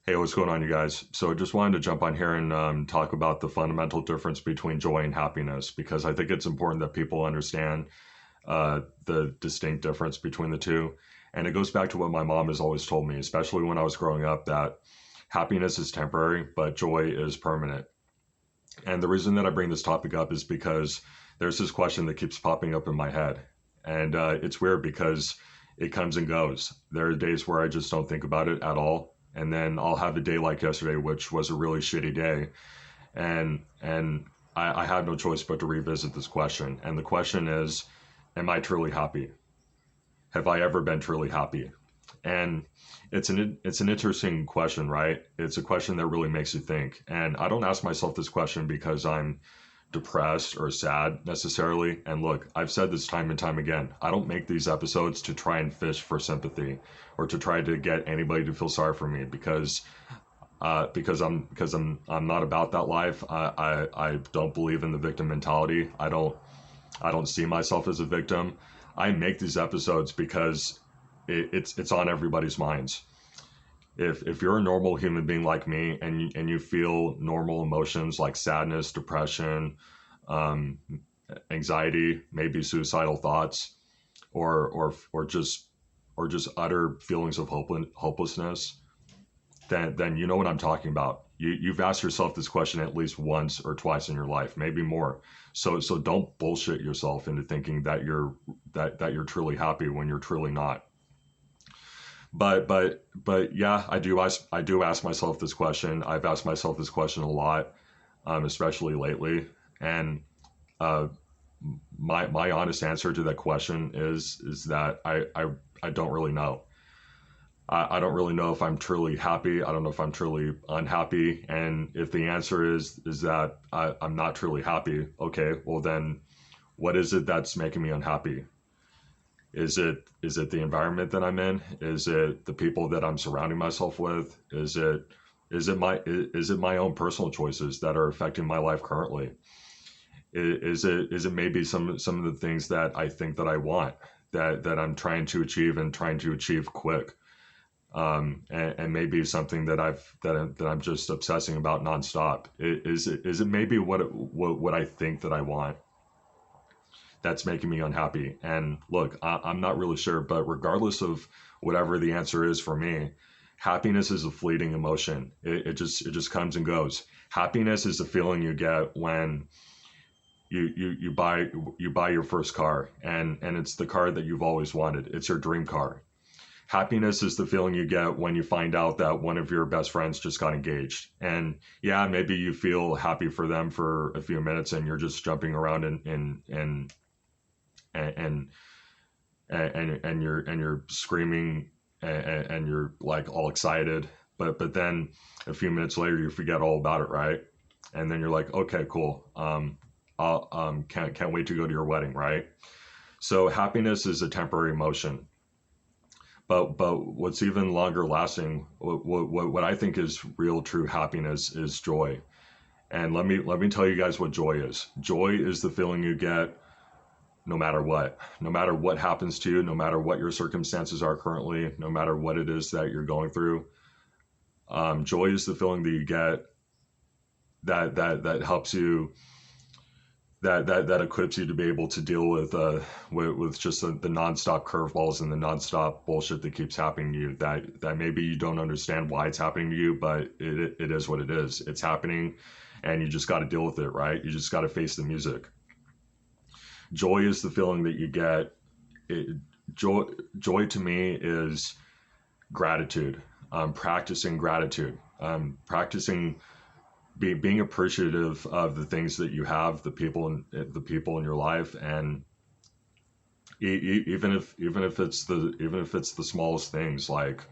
Hey, what's going on, you guys? So, I just wanted to jump on here and talk about the fundamental difference between joy and happiness because I think it's important that people understand the distinct difference between the two. And it goes back to what my mom has always told me, especially when I was growing up, that happiness is temporary, but joy is permanent. And the reason that I bring this topic up is because there's this question that keeps popping up in my head. And it's weird because it comes and goes. There are days where I just don't think about it at all. And then I'll have a day like yesterday, which was a really shitty day. And I had no choice but to revisit this question. And the question is, am I truly happy? Have I ever been truly happy? And it's an interesting question, right? It's a question that really makes you think. And I don't ask myself this question because I'm depressed or sad necessarily. And look, I've said this time and time again. I don't make these episodes to try and fish for sympathy or to try to get anybody to feel sorry for me because I'm not about that life. I don't believe in the victim mentality. I don't see myself as a victim. I make these episodes because it's on everybody's minds. If you're a normal human being like me and you feel normal emotions like sadness, depression, um, anxiety, maybe suicidal thoughts, or just utter feelings of hopelessness, then you know what I'm talking about. You've asked yourself this question at least once or twice in your life, maybe more. So don't bullshit yourself into thinking that you're truly happy when you're truly not. But yeah, I do ask myself this question. I've asked myself this question a lot, especially lately. And uh, my honest answer to that question is that I don't really know. I don't really know if I'm truly happy. I don't know if I'm truly unhappy. And if the answer is that I'm not truly happy, okay, well then, what is it that's making me unhappy? Is it the environment that I'm in? Is it the people that I'm surrounding myself with? Is it my own personal choices that are affecting my life currently? Is it maybe some of the things that I think that I want, that I'm trying to achieve and trying to achieve quick? And maybe something that I'm just obsessing about nonstop. Is it maybe what I think that I want that's making me unhappy? And look, I'm not really sure, but regardless of whatever the answer is for me, happiness is a fleeting emotion. It just comes and goes. Happiness is the feeling you get when you buy your first car, and it's the car that you've always wanted. It's your dream car. Happiness is the feeling you get when you find out that one of your best friends just got engaged. And yeah, maybe you feel happy for them for a few minutes and you're just jumping around and and you're screaming, and you're like all excited. But then a few minutes later you forget all about it, right? And then you're like, okay, cool. I'll can't wait to go to your wedding, right? So happiness is a temporary emotion. But what's even longer lasting, what I think is real true happiness is joy. And let me tell you guys what joy is. Joy is the feeling you get no matter what happens to you, no matter what your circumstances are currently, no matter what it is that you're going through. Joy is the feeling that you get that helps you, that equips you to be able to deal with just the nonstop curveballs and the nonstop bullshit that keeps happening to you. That maybe you don't understand why it's happening to you, but it is what it is. It's happening, and you just got to deal with it, right? You just got to face the music. Joy is the feeling that you get. It, joy joy to me is gratitude. Practicing gratitude. Practicing being appreciative of the things that you have, the people in your life, and even if it's the smallest things, like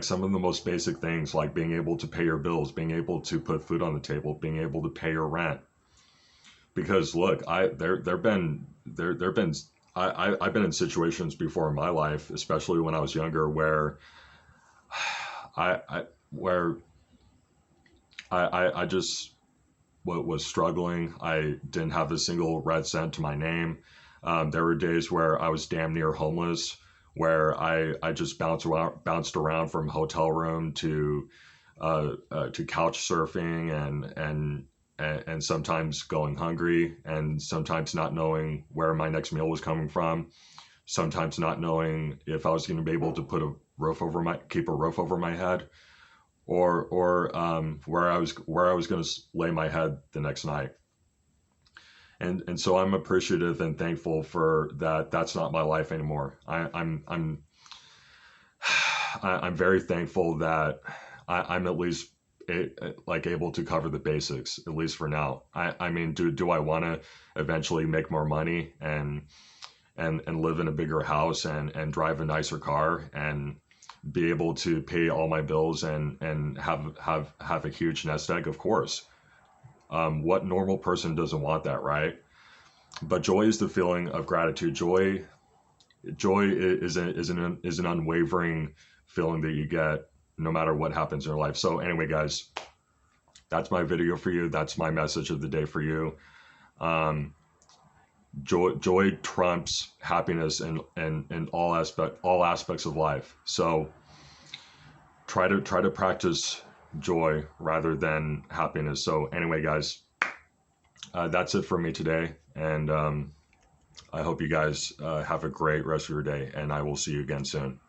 some of the most basic things, like being able to pay your bills, being able to put food on the table, being able to pay your rent. Because look, I've been in situations before in my life, especially when I was younger, where I just was struggling. I didn't have a single red cent to my name. There were days where I was damn near homeless, where I just bounced around from hotel room to couch surfing and sometimes going hungry and sometimes not knowing where my next meal was coming from, sometimes not knowing if I was going to be able to keep a roof over my head, or where I was going to lay my head the next night. And so I'm appreciative and thankful for that. That's not my life anymore. I'm very thankful that I'm at least like able to cover the basics, at least for now. I mean, do I want to eventually make more money and live in a bigger house and drive a nicer car and be able to pay all my bills and have a huge nest egg? Of course. What normal person doesn't want that, right? But joy is the feeling of gratitude. Joy is an unwavering feeling that you get no matter what happens in your life. So anyway, guys, that's my video for you. That's my message of the day for you. Joy trumps happiness in all aspects of life. So try to practice joy rather than happiness. So anyway, guys, that's it for me today, and I hope you guys have a great rest of your day, and I will see you again soon.